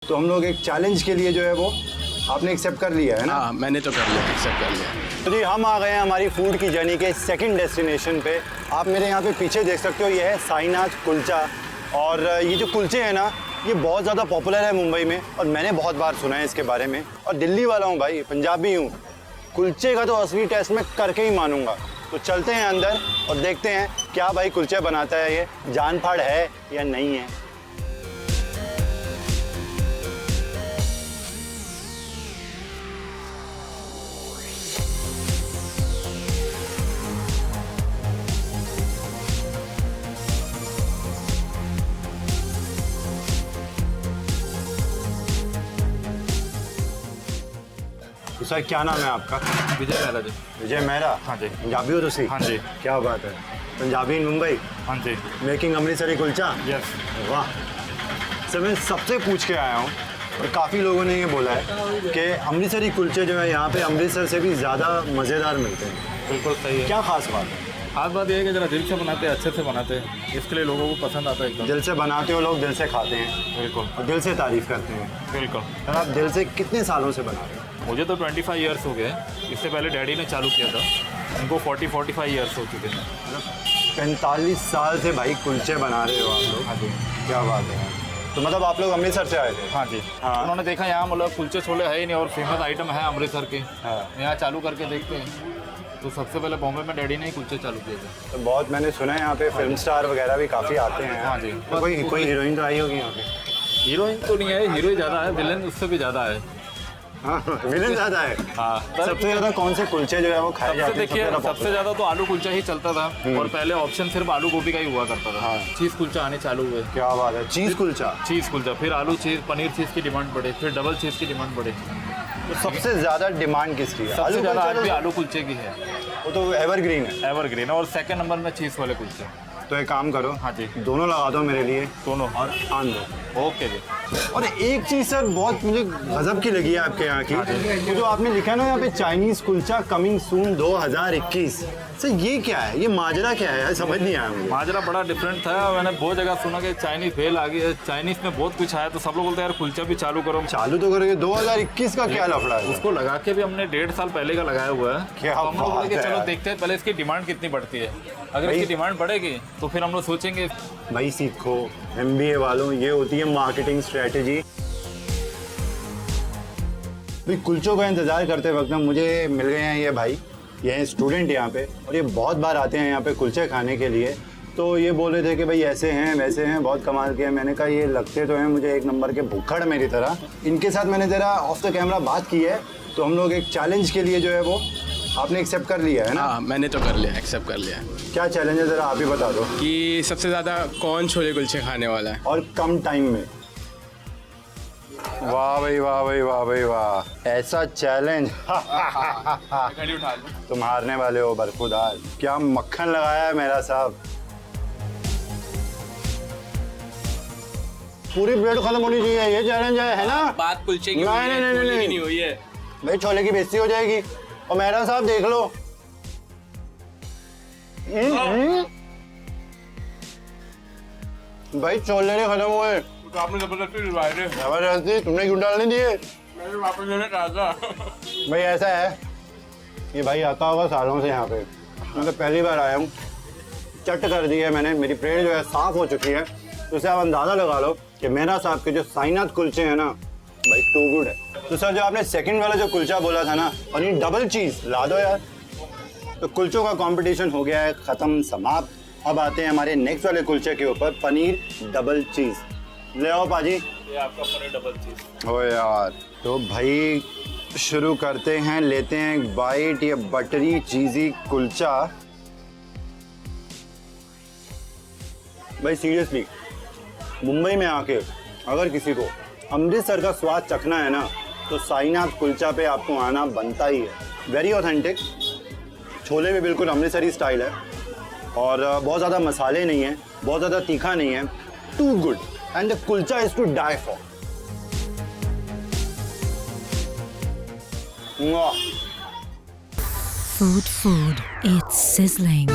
तो हम लोग एक चैलेंज के लिए जो है वो आपने एक्सेप्ट कर लिया है ना? हाँ मैंने तो कर लिया, एक्सेप्ट कर लिया। तो जी हम आ गए हैं हमारी फूड की जर्नी के सेकंड डेस्टिनेशन पे। आप मेरे यहाँ पे पीछे देख सकते हो, ये है साईनाथ कुलचा। और ये जो कुलचे हैं ना, ये बहुत ज़्यादा पॉपुलर है मुंबई में और मैंने बहुत बार सुना है इसके बारे में। और दिल्ली वाला हूँ भाई, पंजाबी हूँ, कुलचे का तो असली टेस्ट मैं करके ही मानूंगा। तो चलते हैं अंदर और देखते हैं क्या भाई कुलचे बनाता है, ये जान फाड़ है या नहीं है। तो सर क्या नाम है आपका? विजय मेहरा जी। विजय मेहरा? हाँ जी। पंजाबी हो तुसी? हाँ जी। क्या बात है, पंजाबी इन मुंबई, हाँ जी। मेकिंग अमृतसरी कुलचा। यस। वाह सर, मैं सबसे पूछ के आया हूँ और काफ़ी लोगों ने ये बोला है कि अमृतसरी कुलचे जो है यहाँ पे अमृतसर से भी ज़्यादा मज़ेदार मिलते हैं। बिल्कुल सही है। क्या खास बात है? खास बात यह है कि जरा दिल से बनाते हैं, अच्छे से बनाते हैं, इसके लिए लोगों को पसंद आता है एकदम। दिल से बनाते हो लोग, दिल से खाते हैं। बिल्कुल। और दिल से तारीफ़ करते हैं। बिल्कुल। सर आप दिल से कितने सालों से बना रहे हो? मुझे तो 25 ईयर्स हो गए। इससे पहले डैडी ने चालू किया था, उनको 40-45 ईयर्स हो चुके हैं। 45 साल से भाई कुलचे बना रहे हो आप लोग? हाँ जी। क्या बात है। तो मतलब आप लोग अमृतसर से आए थे? हाँ जी। हाँ। उन्होंने देखा यहाँ मतलब कुलचे छोले है ही नहीं और फेमस आइटम है अमृतसर के, हाँ। यहाँ चालू करके देखते हैं। तो सबसे पहले बॉम्बे में डैडी ने ही कुलचे चालू किए थे। तो बहुत मैंने सुना है यहाँ पे फिल्म स्टार वगैरह भी काफ़ी आते हैं। हाँ जी। तो कोई हीरोइन तो आई होगी यहाँ पे? हीरोइन तो नहीं है, हीरो ही ज़्यादा है, विलन उससे भी ज़्यादा है। हाँ विलन ज़्यादा है। हाँ। सबसे ज़्यादा कौन से कुलचे जो है वो खाए जाते हैं? देखिए सबसे ज़्यादा तो आलू कुलचा ही चलता था और पहले ऑप्शन सिर्फ आलू गोभी का ही हुआ करता था। हाँ। चीज़ कुलचा आने चालू हुए। क्या बात है, चीज़ कुलचा? चीज़ कुलचा, फिर आलू चीज़ पनीर चीज़ की डिमांड बढ़े, फिर डबल चीज़ की डिमांड बढ़े। तो सबसे ज़्यादा डिमांड किसकी है? सबसे ज़्यादा आज भी कुलचा आलू कुलचे की है। वो तो एवरग्रीन है। एवरग्रीन। और सेकंड नंबर में चीज़ वाले कुलचे। तो एक काम करो, हाँ जी। दोनों लगा दो मेरे लिए, दोनों। और आन दो। ओके जी। और एक चीज़ सर बहुत मुझे गजब की लगी है आपके यहाँ की, ये जो आपने लिखा है ना यहाँ पे Chinese kulcha coming soon 2021। Sir ये क्या है, ये माजरा क्या है? समझ नहीं आया मुझे। माजरा बड़ा डिफरेंट था। मैंने बहुत जगह सुना कि चाइनीज़ भेल आ गई है, चाइनीज़ में बहुत कुछ आया, तो सब लोग बोलते हैं यार कुलचा भी चालू करो। चालू तो करोगे, 2021 का क्या लफड़ा है? उसको लगा के भी हमने 1.5 साल पहले का लगाया हुआ है। क्या तो हम लोग बोले कि बात है चलो यार। देखते हैं पहले इसकी डिमांड कितनी बढ़ती है। अगर इसकी डिमांड बढ़ेगी तो फिर हम लोग सोचेंगे। भाई सीखो, MBA वालों, ये होती है मार्केटिंग स्ट्रेटेजी। भाई कुलचों का इंतज़ार करते वक्त ना मुझे मिल गए हैं ये भाई, ये हैं स्टूडेंट यहाँ पे, और ये बहुत बार आते हैं यहाँ पे कुलचे खाने के लिए। तो ये बोल रहे थे कि भाई ऐसे हैं वैसे हैं, बहुत कमाल के हैं। मैंने कहा ये लगते तो हैं मुझे एक नंबर के भुक्खड़ मेरी तरह। इनके साथ मैंने ज़रा ऑफ द कैमरा बात की है, तो हम लोग एक चैलेंज के लिए जो है वो आपने एक्सेप्ट कर लिया है ना? हाँ मैंने तो कर लिया, एक्सेप्ट कर लिया। क्या चैलेंज है ज़रा आप ही बता दो। कि सबसे ज़्यादा कौन छोले कुलचे खाने वाला है और कम टाइम में। वाह भाई वाह भाई वाह भाई वाह, ऐसा चैलेंज। तुम हारने वाले हो बरखुदार। क्या मक्खन लगाया है मेरा साहब। पूरी प्लेट खत्म होनी चाहिए, ये चैलेंज है ना? बात कुलचे की नहीं हुई है भाई, छोले की बेइज्जती हो जाएगी। और मेरा साहब देख लो, भाई छोले नहीं खत्म हुए। तो आपने जबरदस्ती दिलवाए थे। जबरदस्ती तुमने क्यों डालने दिए? मैंने वापस लेने कहा था। भाई ऐसा है, ये भाई आता होगा सालों से यहाँ पे, मैं तो पहली बार आया हूँ। चट कर दी है मैंने, मेरी प्लेट जो है साफ हो चुकी है। तो इससे आप अंदाज़ा लगा लो कि मेरा साहब के जो साईनाथ कुलचे हैं ना भाई, टू गुड है। तो सर जो आपने सेकंड वाला जो कुलचा बोला था ना, पनीर डबल चीज़ ला दो यार। तो कुलचों का कंपटीशन हो गया है ख़त्म, समाप्त। अब आते हैं हमारे नेक्स्ट वाले कुलचे के ऊपर, पनीर डबल चीज़। ले आओ पाजी। ये आपका पनीर डबल चीज़। ओ यार, तो भाई शुरू करते हैं, लेते हैं एक बाइट। ये बटरी चीज़ी कुलचा भाई सीरियसली मुंबई में आके अगर किसी को अमृतसर का स्वाद चखना है ना, तो साईनाथ कुलचा पे आपको आना बनता ही है। वेरी ऑथेंटिक, छोले भी बिल्कुल अमृतसरी स्टाइल है और बहुत ज़्यादा मसाले नहीं हैं, बहुत ज़्यादा तीखा नहीं है। Too good and the kulcha is to die for. FoodFood, it's sizzling.